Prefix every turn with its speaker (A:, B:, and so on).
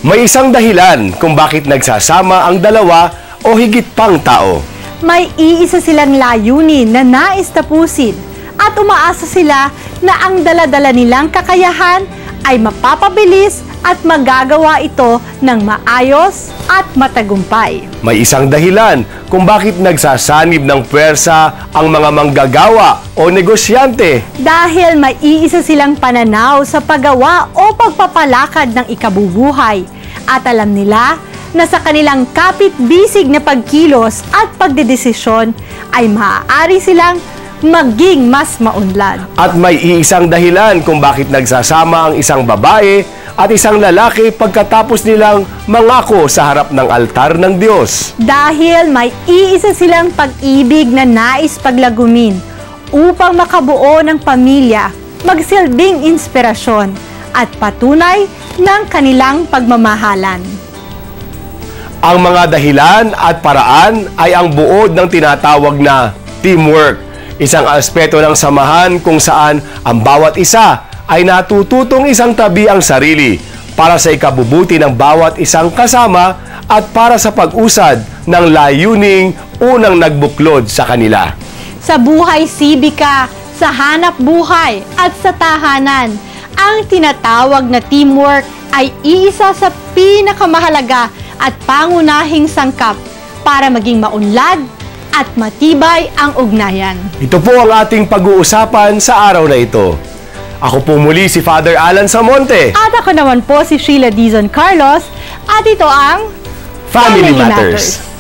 A: May isang dahilan kung bakit nagsasama ang dalawa o higit pang tao.
B: May iisa silang layunin na nais tapusin at umaasa sila na ang dala-dala nilang kakayahan ay mapapabilis at magagawa ito ng maayos at matagumpay.
A: May isang dahilan kung bakit nagsasanib ng puwersa ang mga manggagawa o negosyante.
B: Dahil may iisa silang pananaw sa paggawa o pagpapalakad ng ikabubuhay at alam nila na sa kanilang kapit-bisig na pagkilos at pagdedesisyon ay maaari silang maging mas maunlad.
A: At may iisang dahilan kung bakit nagsasama ang isang babae at isang lalaki pagkatapos nilang mangako sa harap ng altar ng Diyos.
B: Dahil may iisa silang pag-ibig na nais paglagumin upang makabuo ng pamilya, magsilbing inspirasyon at patunay ng kanilang pagmamahalan.
A: Ang mga dahilan at paraan ay ang buod ng tinatawag na teamwork. Isang aspeto ng samahan kung saan ang bawat isa ay natututong isang tabi ang sarili para sa ikabubuti ng bawat isang kasama at para sa pag-usad ng layuning unang nagbuklod sa kanila.
B: Sa buhay sibika, sa hanap buhay at sa tahanan, ang tinatawag na teamwork ay iisa sa pinakamahalaga at pangunahing sangkap para maging maunlad at matibay ang ugnayan.
A: Ito po ang ating pag-uusapan sa araw na ito. Ako po muli si Father Alan Samonte.
B: At ako naman po si Sheila Dizon Carlos at ito ang
A: Family Matters.